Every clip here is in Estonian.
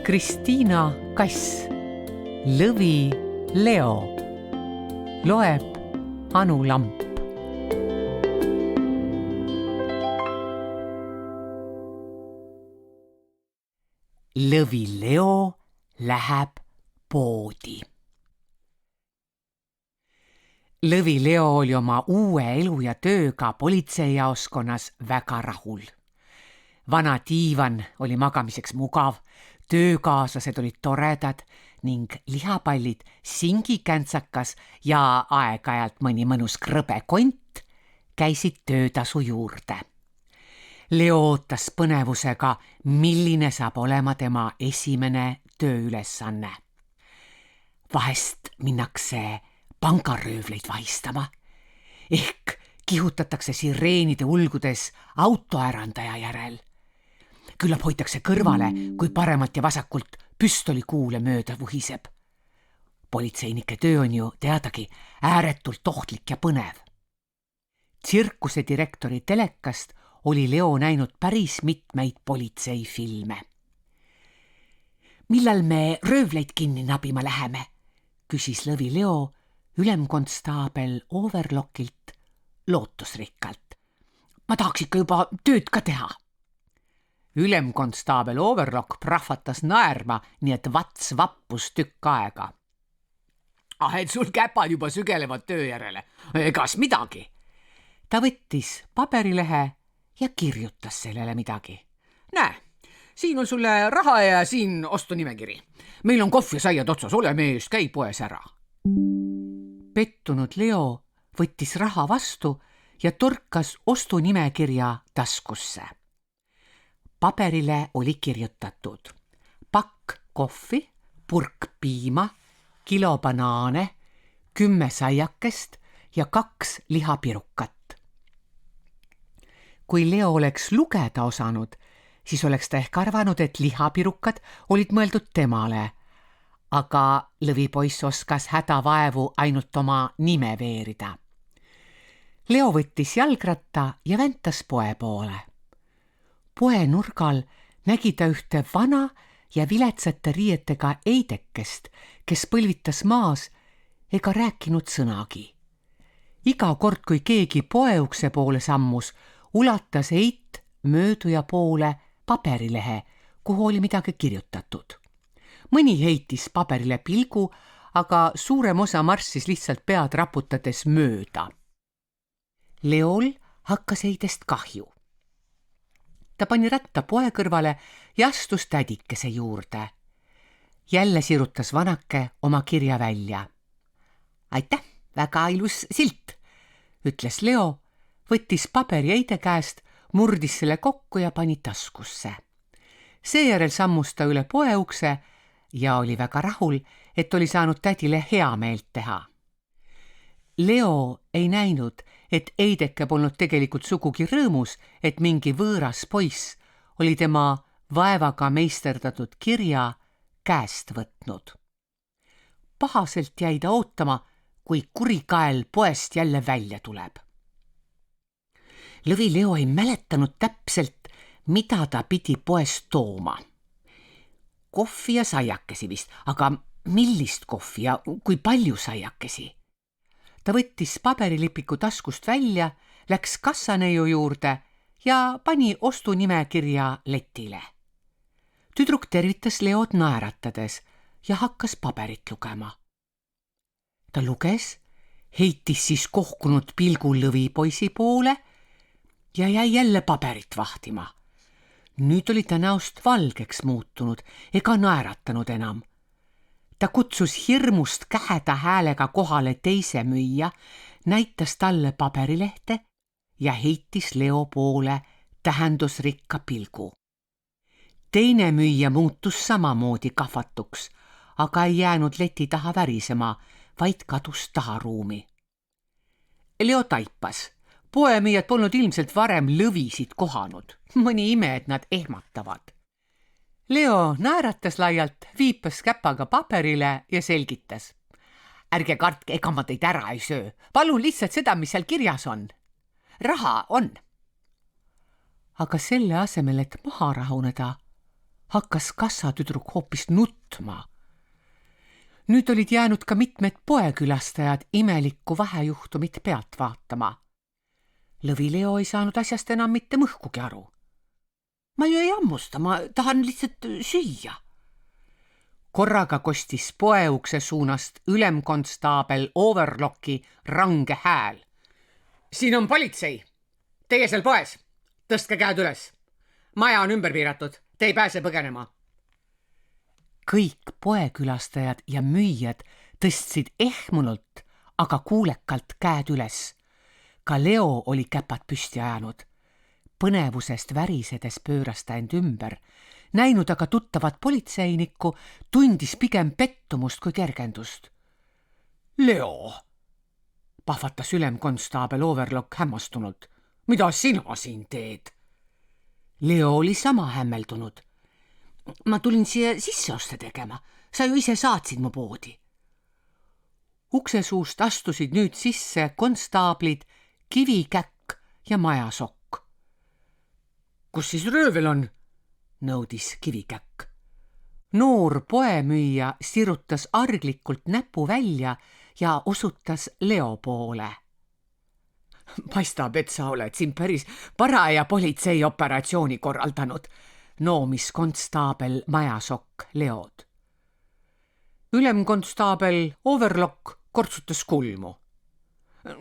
Kristiina Kass, Lõvi Leo, loeb Anu Lamp. Lõvi Leo läheb poodi. Lõvi Leo oli oma uue elu ja tööga politseijaoskonnas väga rahul. Vana diivan oli magamiseks mugav, töökaaslased olid toredad ning lihapallid, singikäntsakas ja aeg-ajalt mõni mõnus krõbe kont käisid töötasu juurde. Leo ootas põnevusega, milline saab olema tema esimene tööülesanne. Vahest minnakse pangaröövleid vahistama, ehk kihutatakse sireenide ulgudes autoärandaja järel. Küllap hoitakse kõrvale, kui paremalt ja vasakult püstolikuule mööda vuhiseb. Politseinike töö on ju teadagi ääretult ohtlik ja põnev. Tsirkuse direktori telekast oli Leo näinud päris mitmeid politseifilme. Millal me röövleid kinni nabima läheme, küsis Lõvi Leo ülemkonstaabel Overlockilt lootusrikkalt. Ma tahaks ikka juba tööd ka teha. Ülemkonstaabel Overlock prahvatas naerma, nii et vats vappus tükk aega. Et sul käpad juba sügelevad töö järele, egas midagi. Ta võttis paberilehe ja kirjutas sellele midagi. Näe, siin on sulle raha ja siin ostunimekiri. Meil on kohv ja saiad otsas, ole mees, käi poes ära. Pettunud Leo võttis raha vastu ja torkas ostunimekirja taskusse. Paberile oli kirjutatud pakk kohvi, purk piima, kilo banaane, 10 saiakest ja 2 lihapirukat. Kui Leo oleks lugeda osanud, siis oleks ta ehk arvanud, et lihapirukad olid mõeldud temale, aga lõvipoiss oskas hädavaevu ainult oma nime veerida. Leo võttis jalgratta ja väntas poe poole. Poe nurgal nägi ta ühte vana ja viletsate riietega eidekest, kes põlvitas maas ega rääkinud sõnagi. Iga kord, kui keegi poeukse poole sammus, ulatas eit mööduja poole paberilehe, kuhu oli midagi kirjutatud. Mõni heitis paberile pilgu, aga suurem osa marssis lihtsalt pead raputades mööda. Leol hakkas eidest kahju. Ta pani ratta poe kõrvale ja astus tädikese juurde. Jälle sirutas vanake oma kirja välja. Aitäh, väga ilus silt, ütles Leo, võttis paberi eide käest, murdis selle kokku ja pani taskusse. Seejärel sammus ta üle poe ukse ja oli väga rahul, et oli saanud tädile hea meelt teha. Leo ei näinud, et eideke polnud tegelikult sugugi rõõmus, et mingi võõras poiss oli tema vaevaga meisterdatud kirja käest võtnud. Pahaselt jäi ta ootama, kui kurikael poest jälle välja tuleb. Lõvi Leo ei mäletanud täpselt, mida ta pidi poest tooma. Kohvi ja saiakesi vist, aga millist kohvi ja kui palju saiakesi? Ta võttis paberilipiku taskust välja, läks kassaneiu juurde ja pani ostunimekirja letile. Tüdruk tervitas Leod naeratades ja hakkas paberit lugema. Ta luges, heitis siis kohkunud pilgu lõvipoisi poole ja jäi jälle paberit vahtima. Nüüd oli ta näost valgeks muutunud ega naeratanud enam. Ta kutsus hirmust käheda häälega kohale teise müüja, näitas talle paberilehte ja heitis Leo poole tähendusrikka pilgu. Teine müüja muutus samamoodi kahvatuks, aga ei jäänud leti taha värisema, vaid kadus taharuumi. Leo taipas. Poemüüjad polnud ilmselt varem lõvisid kohanud. Mõni ime, et nad ehmatavad. Leo naeratas laialt, viipas käpaga paberile ja selgitas. Ärge kartke, ega ma teid ära ei söö. Palun lihtsalt seda, mis seal kirjas on. Raha on. Aga selle asemel, et maha rahuneda, hakkas kassatüdruk hoopis nutma. Nüüd olid jäänud ka mitmed poekülastajad imelikku vahejuhtumit pealt vaatama. Lõvi Leo ei saanud asjast enam mitte mõhkugi aru. Ma ju ei hammusta, ma tahan lihtsalt süüa. Korraga kostis poeukse suunast ülemkonstaabel Overlocki range hääl. Siin on politsei. Teie seal poes. Tõstke käed üles. Maja on ümber piiratud. Te ei pääse põgenema. Kõik poekülastajad ja müüjad tõstsid ehmunult, aga kuulekalt käed üles. Ka Leo oli käpad püsti ajanud. Põnevusest värisedes pööras ta end ümber. Näinud aga tuttavat politseinikku, tundis pigem pettumust kui kergendust. Leo, pahvatas ülemkonstaabel Overlock hämmastunult. Mida sina siin teed? Leo oli sama hämmeldunud. Ma tulin siia sisseoste tegema. Sa ju ise saatsid mu poodi. Ukse suust astusid nüüd sisse konstaablid Kivikäkk ja Majasokk. Kus siis röövel on? Nõudis Kivikäkk. Noor poemüüja sirutas arglikult näpu välja ja osutas Leo poole. Paistab, et sa oled siin päris paraja politseioperatsiooni korraldanud, noomis konstaabel Majasokk Leod. Ülemkonstaabel Overlock kortsutas kulmu.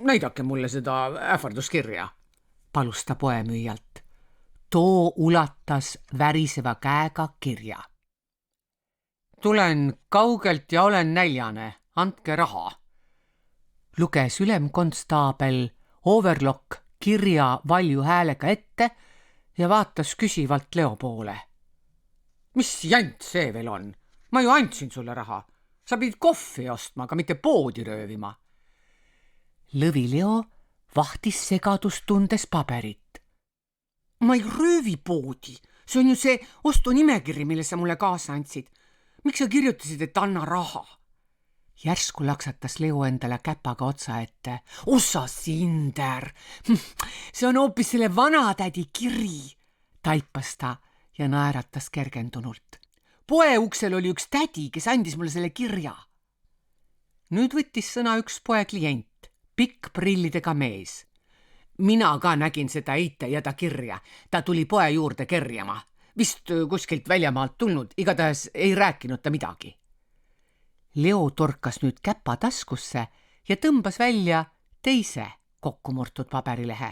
Näidake mulle seda ähvarduskirja, palus ta poemüüjalt. Too ulatas väriseva käega kirja. Tulen kaugelt ja olen näljane, andke raha. Luges ülemkonstaabel Overlock kirja valju häälega ette ja vaatas küsivalt Leo poole. Mis jant see veel on? Ma ju andsin sulle raha. Sa pidid kohvi ostma, aga mitte poodi röövima. Lõvi Leo vahtis segadust tundes paberit. Ma ei röövi poodi. See on ju see ostunimekiri, mille sa mulle kaasa andsid. Miks sa kirjutasid, et anna raha? Järsku laksatas Leo endale käpaga otsa ette. Ossa sinder! See on hoopis selle vanatädi kiri, taipas ta ja naeratas kergendunult. Poe uksel oli üks tädi, kes andis mulle selle kirja. Nüüd võttis sõna üks poe klient, pikk prillidega mees. Mina ka nägin seda eite ja ta kirja. Ta tuli poe juurde kerjama. Vist kuskilt väljamaalt tulnud, igatahes ei rääkinud ta midagi. Leo torkas nüüd käpa taskusse ja tõmbas välja teise kokkumurtud paberilehe.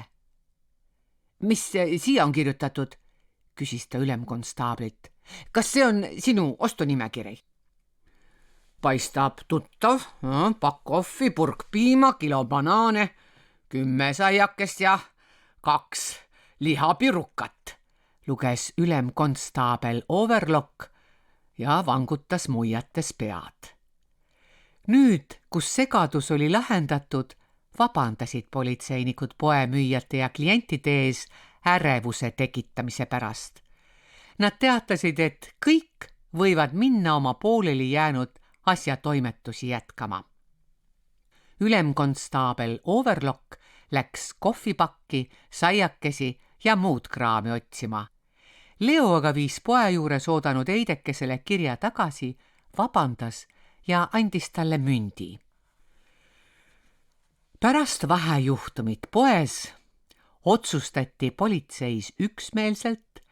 Mis siia on kirjutatud? Küsis ta ülemkonstaablilt. Kas see on sinu ostunimekiri? Paistab tuttav, pakk kohvi, purk piima, kilo banaane, 10 saiakest ja 2 lihapirukat, luges ülemkonstaabel Overlock ja vangutas muiates pead. Nüüd, kus segadus oli lahendatud, vabandasid politseinikud poemüüjate ja klientide ees ärevuse tekitamise pärast. Nad teatasid, et kõik võivad minna oma pooleli jäänud asjatoimetusi jätkama. Ülemkonstaabel Overlock läks kohvipakki, saiakesi ja muud kraami otsima. Leo aga viis poe juures oodanud eidekesele kirja tagasi, vabandas ja andis talle mündi. Pärast vahejuhtumit poes otsustati politseis üksmeelselt,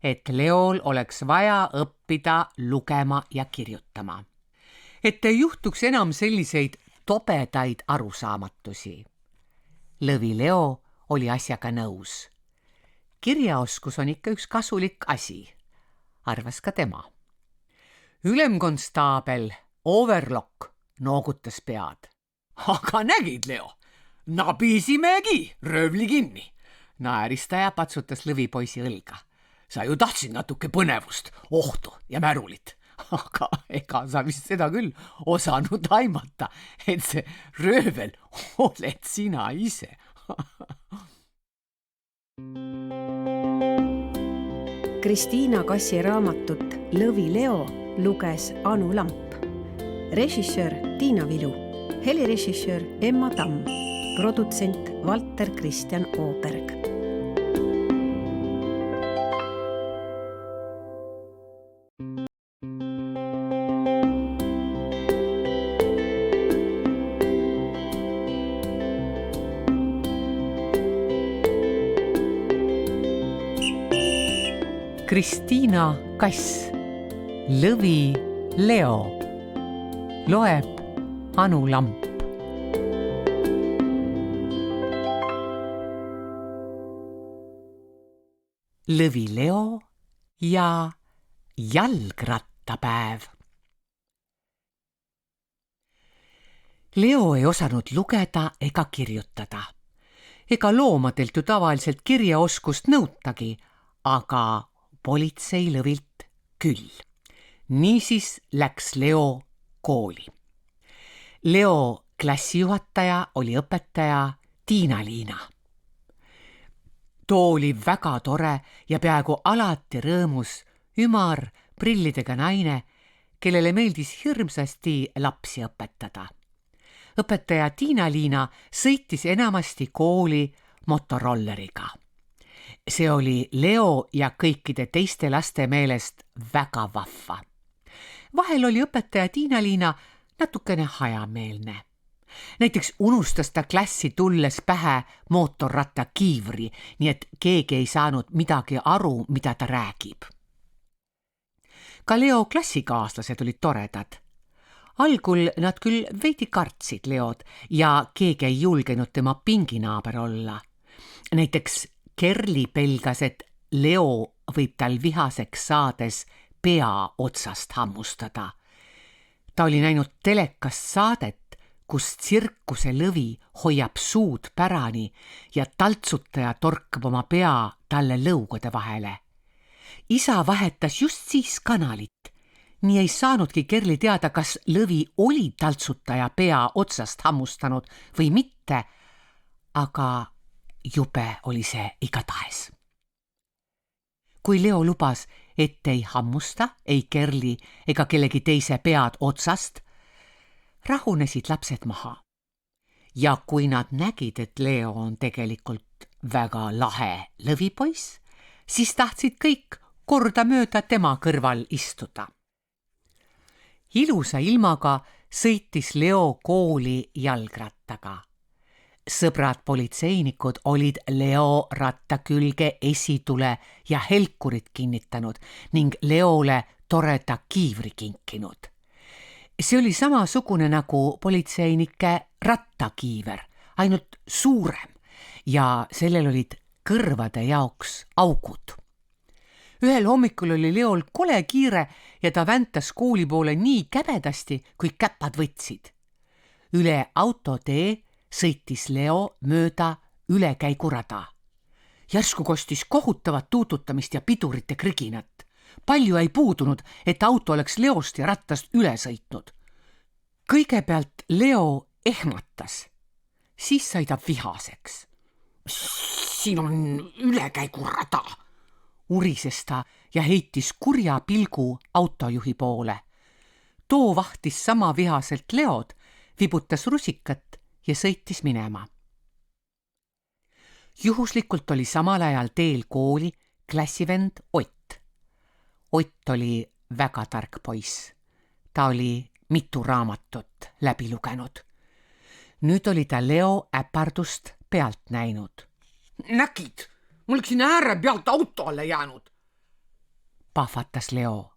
et Leol oleks vaja õppida lugema ja kirjutama. Et ei juhtuks enam selliseid tobedaid arusaamatusi. Lõvi Leo oli asjaga nõus. Kirjaoskus on ikka üks kasulik asi, arvas ka tema. Ülemkonstaabel Overlock noogutas pead. Aga nägid, Leo, nabisimegi röövli kinni. Naeristaja patsutas lõvipoisi õlga. Sa ju tahtsid natuke põnevust, ohtu ja märulit. Aga ega sa vist seda küll osanud aimata, et see röövel oled sina ise. Kristiina Kassi raamatut Lõvi Leo luges Anu Lamp. Režissöör Tiina Vilu, helirežissöör Emma Tamm, produtsent Valter Kristjan Ooberg. Kristiina Kass, Lõvi Leo, loeb Anu Lamp. Lõvi Leo ja jalgrattapäev. Leo ei osanud lugeda ega kirjutada. Ega loomadelt ju tavaliselt kirjaoskust nõutagi, aga politseilõvilt küll. Niisiis läks Leo kooli. Leo klassijuhataja oli õpetaja Tiina-Liina. Too oli väga tore ja peaaegu alati rõõmus, ümar, prillidega naine, kellele meeldis hirmsasti lapsi õpetada. Õpetaja Tiina-Liina sõitis enamasti kooli motorolleriga. See oli Leo ja kõikide teiste laste meelest väga vahva. Vahel oli õpetaja Tiina-Liina natukene hajameelne. Näiteks unustas ta klassi tulles pähe mootorratta kiivri, nii et keegi ei saanud midagi aru, mida ta räägib. Ka Leo klassikaaslased olid toredad. Algul nad küll veidi kartsid Leod ja keegi ei julgenud tema pinginaaber olla. Näiteks Kerli pelgas, et Leo võib tal vihaseks saades pea otsast hammustada. Ta oli näinud telekast saadet, kus tsirkuse lõvi hoiab suud pärani ja taltsutaja torkab oma pea talle lõugade vahele. Isa vahetas just siis kanalit. Nii ei saanudki Kerli teada, kas lõvi oli taltsutaja pea otsast hammustanud või mitte, aga jube oli see igatahes. Kui Leo lubas, et ei hammusta, ei Kerli ega kellegi teise pead otsast, rahunesid lapsed maha. Ja kui nad nägid, et Leo on tegelikult väga lahe lõvipoiss, siis tahtsid kõik kordamööda tema kõrval istuda. Ilusa ilmaga sõitis Leo kooli jalgrattaga. Sõbrad politseinikud olid Leo ratta külge esitule ja helkurid kinnitanud ning Leole toreda kiivri kinkinud. See oli samasugune nagu politseinike rattakiiver, ainult suurem ja sellel olid kõrvade jaoks augud. Ühel hommikul oli Leol kole kiire ja ta väntas kooli poole nii käbedasti, kui käpad võtsid. Üle autotee sõitis Leo mööda ülekäigurada. Järsku kostis kohutavat tuututamist ja pidurite kriginat. Palju ei puudunud, et auto oleks Leost ja rattast üle sõitnud. Kõigepealt Leo ehmatas, siis sai ta vihaseks. Siin on ülekäigurada, urises ta ja heitis kurja pilgu autojuhi poole. Too vahtis sama vihaselt Leod, vibutas rusikat ja sõitis minema. Juhuslikult oli samal ajal teel kooli klassivend Ott. Ott oli väga tark poiss. Ta oli mitu raamatut läbi lugenud. Nüüd oli ta Leo äpardust pealt näinud. Nägid, mul oleks siin ääre pealt auto alle jäänud, pahvatas Leo.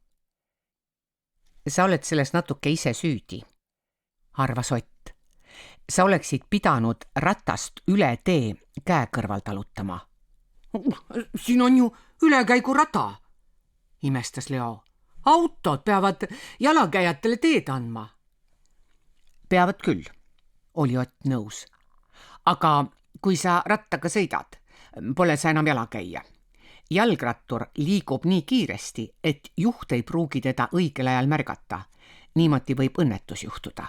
Sa oled selles natuke ise süüdi, arvas Ott. Sa oleksid pidanud ratast üle tee käe kõrval talutama. Siin on ju ülekäigurada, imestas Leo. Autod peavad jalakäijatele teed andma. Peavad küll, oli Ott nõus. Aga kui sa rattaga sõidad, pole sa enam jalakäija. Jalgrattur liigub nii kiiresti, et juht ei pruugi teda õigel ajal märgata. Niimoodi võib õnnetus juhtuda.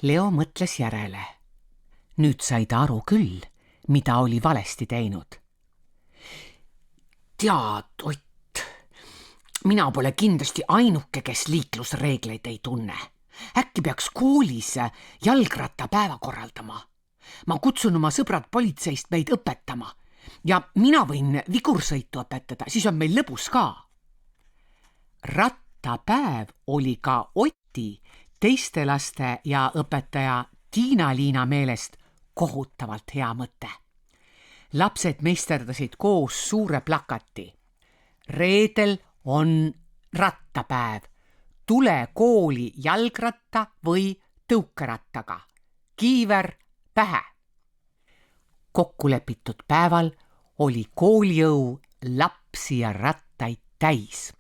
Leo mõtles järele. Nüüd sai ta aru küll, mida oli valesti teinud. Tead, Ott, mina pole kindlasti ainuke, kes liiklusreegleid ei tunne. Äkki peaks koolis jalgrattapäeva korraldama. Ma kutsun oma sõbrad politseist meid õpetama ja mina võin vigursõitu õpetada, siis on meil lõbus ka. Rattapäev oli ka Oti, teiste laste ja õpetaja Tiina-Liina meelest kohutavalt hea mõte. Lapsed meisterdasid koos suure plakati. reedel on rattapäev. Tule kooli jalgratta või tõukerattaga. Kiiver pähe. Kokkulepitud päeval oli koolijõu lapsi ja rattaid täis.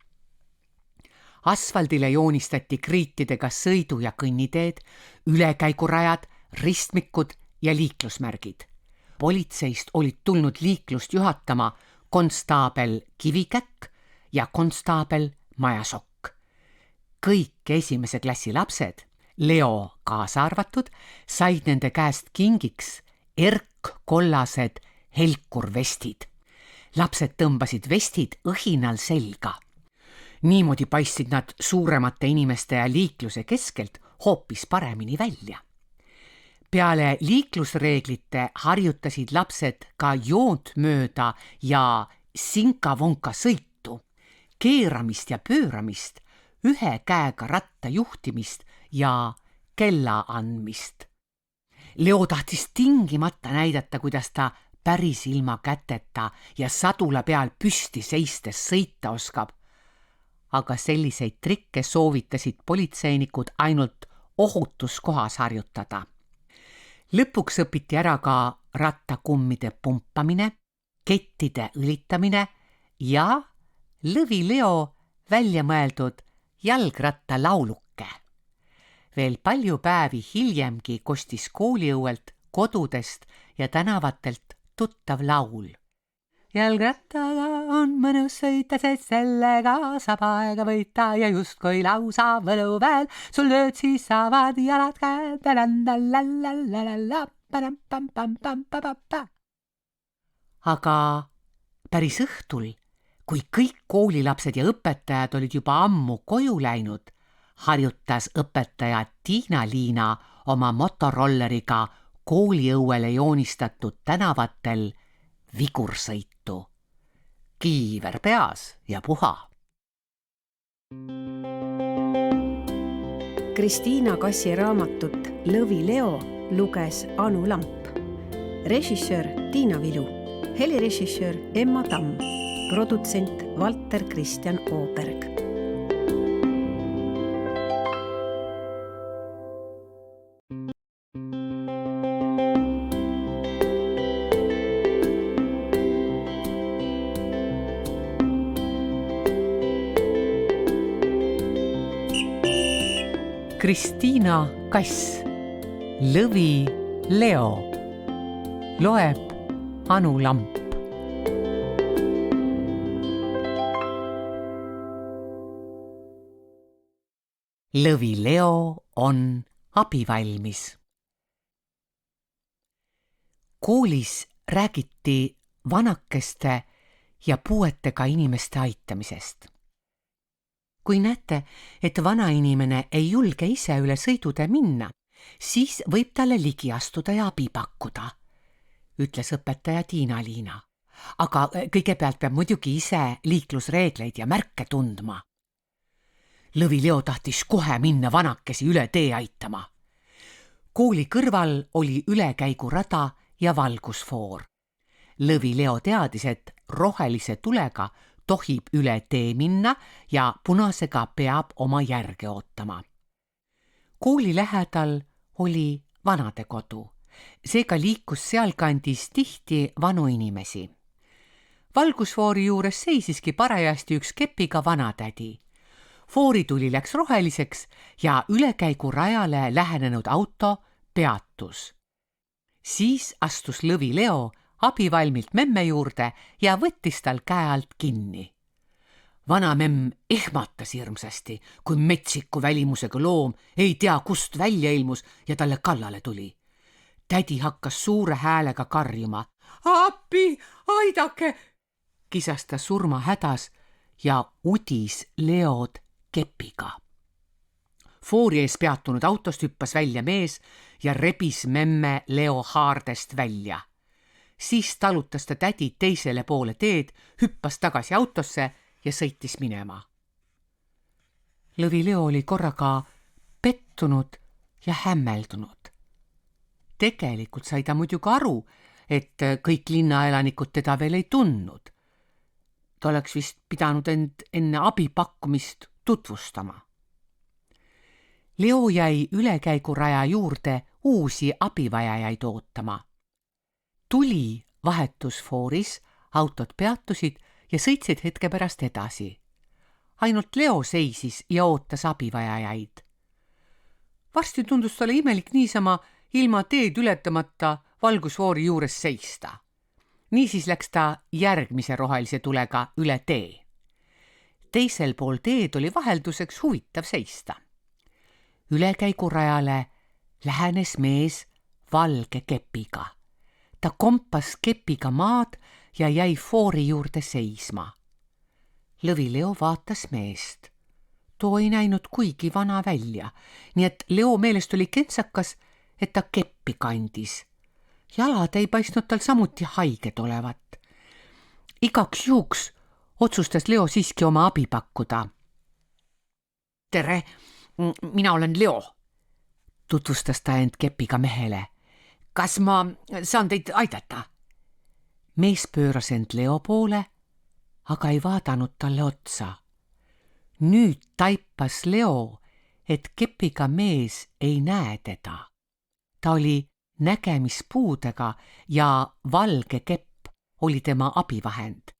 Asfaldile joonistati kriitidega sõidu- ja kõnniteed, ülekäigurajad, ristmikud ja liiklusmärgid. Politseist olid tulnud liiklust juhatama konstaabel Kivikäkk ja konstaabel Majasokk. Kõik esimese klassi lapsed, Leo kaasa arvatud, said nende käest kingiks erkkollased helkurvestid. Lapsed tõmbasid vestid õhinal selga. Niimoodi paistsid nad suuremate inimeste ja liikluse keskelt hoopis paremini välja. Peale liiklusreeglite harjutasid lapsed ka joont mööda ja sinka-vonka sõitu, keeramist ja pööramist, ühe käega ratta juhtimist ja kella andmist. Leo tahtis tingimata näidata, kuidas ta päris ilma käteta ja sadula peal püsti seistes sõita oskab. Aga selliseid trikke soovitasid politseinikud ainult ohutuskohas harjutada. Lõpuks õpiti ära ka rattakummide pumpamine, kettide õlitamine ja Lõvi Leo välja mõeldud jalgrattalauluke. Veel palju päevi hiljemgi kostis kooliõuelt, kodudest ja tänavatelt tuttav laul. Jalgrattaga on mõnus sõita, sest sellega saab aega võita ja justkui lausa võluväel sul lööd, siis saavad jalad käed. Aga päris õhtul, kui kõik koolilapsed ja õpetajad olid juba ammu koju läinud, harjutas õpetaja Tiina-Liina oma motorolleriga kooliõuele joonistatud tänavatel vigursõitu. Kiiver peas ja puha. Kristiina Kassi raamatut Lõvi Leo luges Anu Lamp. Režissöör Tiina Vilu, helirežissöör Emma Tamm, produtsent Valter Kristjan Ooberg. Kristiina Kass, Lõvi Leo, loeb Anu Lamp. Lõvi Leo on abivalmis. Koolis räägiti vanakeste ja puuetega inimeste aitamisest. Kui näete, et vanainimene ei julge ise üle sõidutee minna, siis võib talle ligi astuda ja abi pakkuda, ütles õpetaja Tiina-Liina. Aga kõigepealt peab muidugi ise liiklusreegleid ja märke tundma. Lõvi Leo tahtis kohe minna vanakesi üle tee aitama. Kooli kõrval oli ülekäigurada ja valgusfoor. Lõvi Leo teadis, et rohelise tulega tohib üle tee minna ja punasega peab oma järge ootama. Kooli lähedal oli vanadekodu, seega liikus sealkandis tihti vanu inimesi. Valgusfoori juures seisiski parajasti üks kepiga vanatädi. Foorituli läks roheliseks ja ülekäigurajale lähenenud auto peatus. Siis astus Lõvi Leo abivalmilt memme juurde ja võttis tal käe alt kinni. Vana memm ehmatas hirmsasti, kui metsiku välimusega loom ei tea kust välja ilmus ja talle kallale tuli. Tädi hakkas suure häälega karjuma. Appi, aidake! Kisas ta surmahädas ja udis Leod kepiga. Foori ees peatunud autost hüppas välja mees ja rebis memme Leo haardest välja. Siis talutas ta tädi teisele poole teed, hüppas tagasi autosse ja sõitis minema. Lõvi Leo oli korraga pettunud ja hämmeldunud. Tegelikult sai ta muidugi aru, et kõik linnaelanikud teda veel ei tundnud. ta oleks vist pidanud end enne abipakkumist tutvustama. Leo jäi ülekäiguraja juurde uusi abivajajaid ootama. Tuli vahetus fooris, autod peatusid ja sõitsid hetke pärast edasi. Ainult Leo seisis ja ootas abivajajaid. Varsti tundus talle imelik niisama ilma teed ületamata valgusfoori juures seista. Niisiis läks ta järgmise rohelise tulega üle tee. Teisel pool teed oli vahelduseks huvitav seista. Ülekäigurajale lähenes mees valge kepiga. Ta kompas kepiga maad ja jäi foori juurde seisma. Lõvi Leo vaatas meest. Too ei näinud kuigi vana välja, nii et Leo meelest oli kentsakas, et ta keppi kandis. Jalad ei paistnud tal samuti haiged olevat. Igaks juhuks otsustas Leo siiski oma abi pakkuda. Tere, mina olen Leo, tutvustas ta end kepiga mehele. Kas ma saan teid aidata? Mees pööras end Leo poole, aga ei vaadanud talle otsa. Nüüd taipas Leo, et kepiga mees ei näe teda. Ta oli nägemispuudega ja valge kepp oli tema abivahend.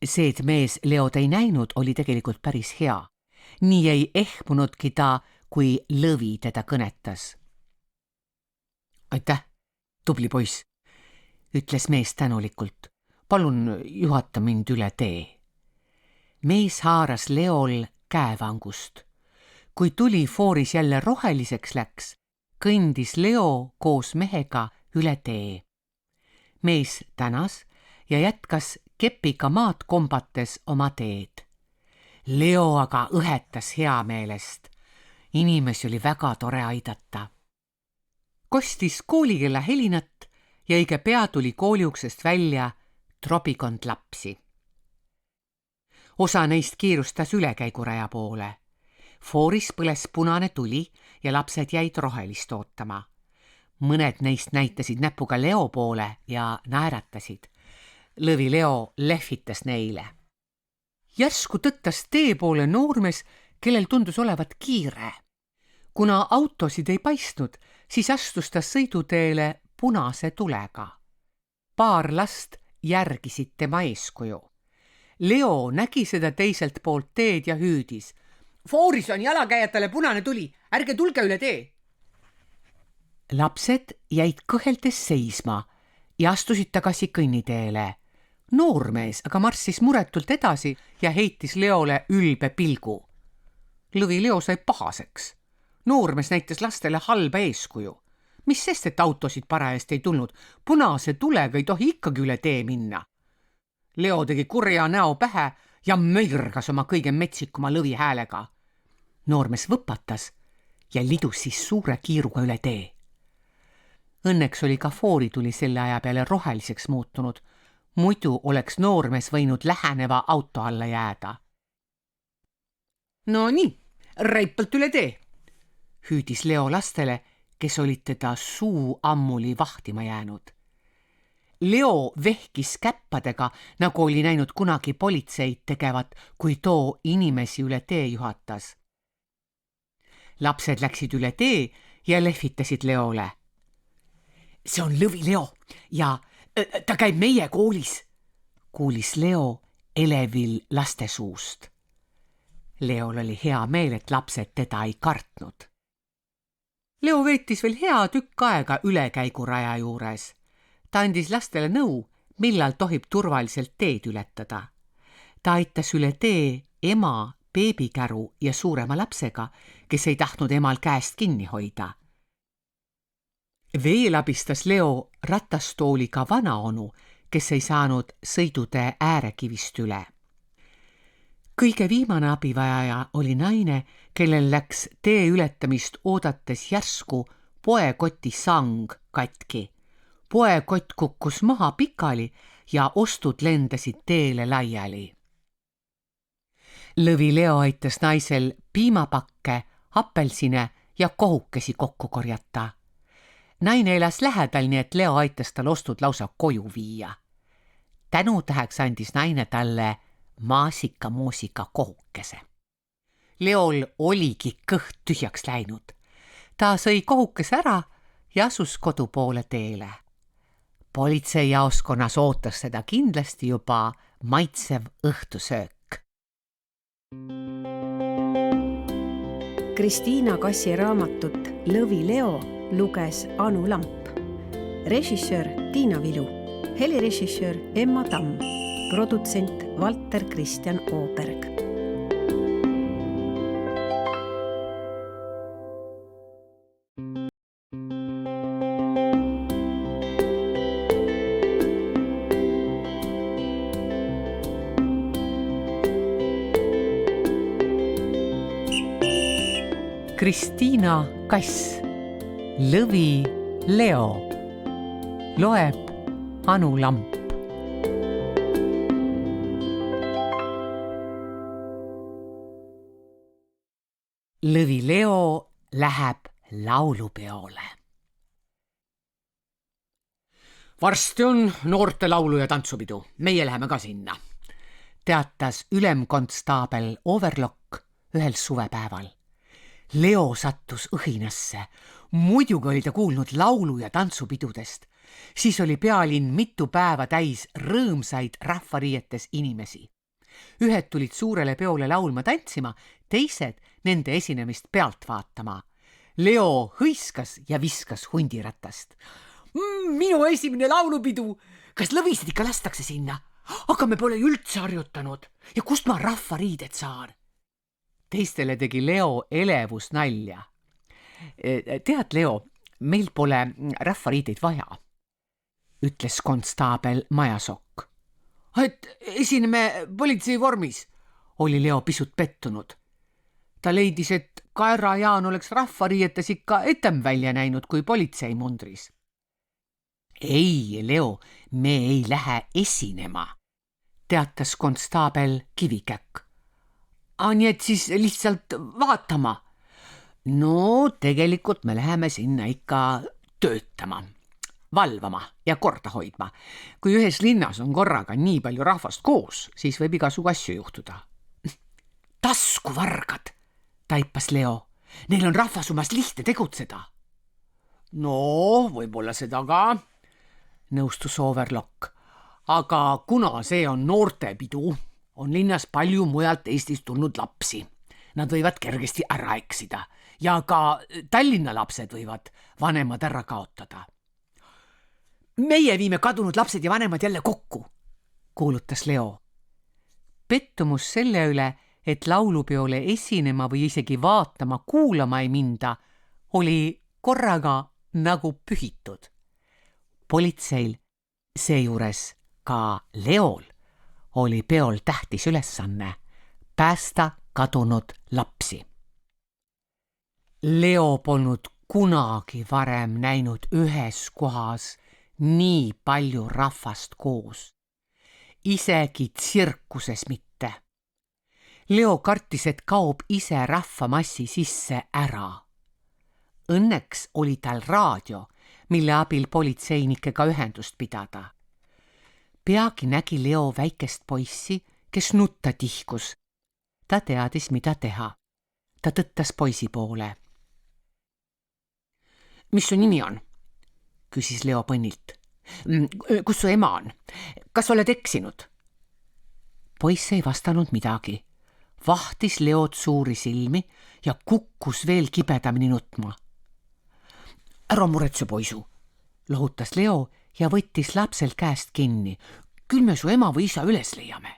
See, et mees Leod ei näinud, oli tegelikult päris hea. Nii ei ehmunudki ta, kui Lõvi teda kõnetas. Aitäh, tubli poiss, ütles mees tänulikult. Palun juhata mind üle tee. Mees haaras Leol käevangust. Kui tuli fooris jälle roheliseks läks, kõndis Leo koos mehega üle tee. Mees tänas ja jätkas kepiga maad kombates oma teed. Leo aga õhetas heameelest. Inimesi oli väga tore aidata. Kostis koolikella helinat ja õige pea tuli kooliuksest välja trobikond lapsi. Osa neist kiirustas ülekäiguraja poole. Fooris põles punane tuli ja lapsed jäid rohelist ootama. Mõned neist näitasid näpuga Leo poole ja naeratasid. Lõvi Leo lehvitas neile. Järsku tõttas tee poole noormees, kellel tundus olevat kiire. Kuna autosid ei paistnud, siis astus ta sõiduteele punase tulega. Paar last järgisid tema eeskuju. Leo nägi seda teiselt poolt teed ja hüüdis. Fooris on jalakäijatele punane tuli, ärge tulge üle tee. Lapsed jäid kõheldes seisma ja astusid tagasi kõnniteele. Noormees aga marssis muretult edasi ja heitis Leole ülbe pilgu. Lõvi Leo sai pahaseks. Noormees näitas lastele halba eeskuju. Mis sest, et autosid parajasti ei tulnud, punase tulega ei tohi ikkagi üle tee minna. Leo tegi kurja näo pähe ja möirgas oma kõige metsikuma Lõvi häälega. Noormees võpatas ja lidus siis suure kiiruga üle tee. Õnneks oli ka foori tuli selle aja peale roheliseks muutunud. Muidu oleks noormees võinud läheneva auto alla jääda. No nii, reipalt üle tee, hüüdis Leo lastele, kes olid teda suu ammuli vahtima jäänud. Leo vehkis käppadega, nagu oli näinud kunagi politseid tegevat, kui too inimesi üle tee juhatas. Lapsed läksid üle tee ja lehvitasid Leole. See on Lõvi Leo ja ta käib meie koolis, kuulis Leo elevil laste suust. Leol oli hea meel, et lapsed teda ei kartnud. Leo veetis veel hea tükk aega ülekäiguraja juures. Ta andis lastele nõu, millal tohib turvaliselt teed ületada. Ta aitas üle tee ema, beebikäru ja suurema lapsega, kes ei tahtnud emal käest kinni hoida. Veel abistas Leo ratastooliga vanaonu, kes ei saanud sõidutee äärekivist üle. Kõige viimane abivajaja oli naine, kellel läks tee ületamist oodates järsku poekoti sang katki. Poekott kukkus maha pikali ja ostud lendasid teele laiali. Lõvi Leo aitas naisel piimapakke, apelsine ja kohukesi kokku korjata. Naine elas lähedal, nii et Leo aitas tal ostud lausa koju viia. Tänutäheks andis naine talle maasikamuusika kohukese. Leol oligi kõht tühjaks läinud. Ta sõi kohukese ära ja asus kodu poole teele. Politseijaoskonnas ootas seda kindlasti juba maitsev õhtusöök. Kristiina Kassi raamatut Lõvi Leo luges Anu Lamp. Režissöör Tiina Vilu, helirežissöör Emma Tamm, produtsent Valter Kristjan Ooberg. Kristiina Kass, Lõvi Leo, loeb Anu Lamp. Lõvi Leo läheb laulupeole. Varsti on noorte laulu- ja tantsupidu, meie läheme ka sinna, teatas ülemkonstaabel Overlock ühel suvepäeval. Leo sattus õhinasse. Muidugi oli ta kuulnud laulu- ja tantsupidudest. Siis oli pealinn mitu päeva täis rõõmsaid rahvariietes inimesi. Ühed tulid suurele peole laulma tantsima, teised nende esinemist pealt vaatama. Leo hõiskas ja viskas hundiratast. Minu esimene laulupidu! Kas lõvisid ikka lastakse sinna? Aga me pole üldse harjutanud. Ja kust ma rahvariided saan? Teistele tegi Leo elevus nalja. Tead, Leo, meil pole rahvariideid vaja, ütles konstaabel Majasokk. Et esineme politsei vormis, oli Leo pisut pettunud. Ta leidis, et Kaera Jaan oleks rahvariietes ikka etem välja näinud kui politsei mundris. Ei, Leo, me ei lähe esinema, teatas konstaabel Kivikäkk. Nii et siis lihtsalt vaatama. No tegelikult me läheme sinna ikka töötama, valvama ja korda hoidma. Kui ühes linnas on korraga nii palju rahvast koos, siis võib igasugu asju juhtuda. Taskuvargad, taipas Leo. Neil on rahvasumas lihtne tegutseda. No, võib-olla seda ka, nõustus Overlock. Aga kuna see on noortepidu, on linnas palju mujalt Eestist tulnud lapsi. Nad võivad kergesti ära eksida ja ka Tallinna lapsed võivad vanemad ära kaotada. Meie viime kadunud lapsed ja vanemad jälle kokku, kuulutas Leo. Pettumus selle üle, et laulupeole esinema või isegi vaatama, kuulama ei minda, oli korraga nagu pühitud. Politseil, seejuures ka Leol, oli peol tähtis ülesanne päästa kadunud lapsi. Leo polnud kunagi varem näinud ühes kohas nii palju rahvast koos. Isegi tsirkuses mitte. Leo kartis, et kaob ise rahvamassi sisse ära. Õnneks oli tal raadio, mille abil politseinikega ühendust pidada. Peagi nägi Leo väikest poissi, kes nutta tihkus. Ta teadis, mida teha. Ta tõttas poisi poole. Mis su nimi on? Küsis Leo põnnilt. Kus su ema on? Kas oled eksinud? Poiss ei vastanud midagi. Vahtis Leod suuri silmi ja kukkus veel kibedamini nutma. Ära muretse, poisu, lohutas Leo ja võttis lapsel käest kinni. Küll me su ema või isa üles leiame.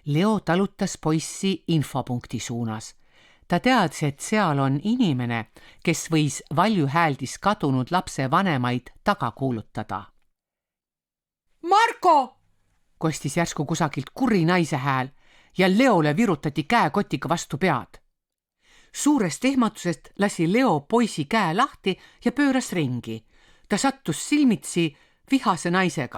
Leo talutas poissi infopunkti suunas. Ta teadis, et seal on inimene, kes võis valjuhääldis kadunud lapse vanemaid taga kuulutada. Marko! Kostis järsku kusagilt kuri naise hääl ja Leole virutati käekotiga vastu pead. Suurest ehmatusest lasi Leo poisi käe lahti ja pööras ringi. Ta sattus silmitsi vihase naisega.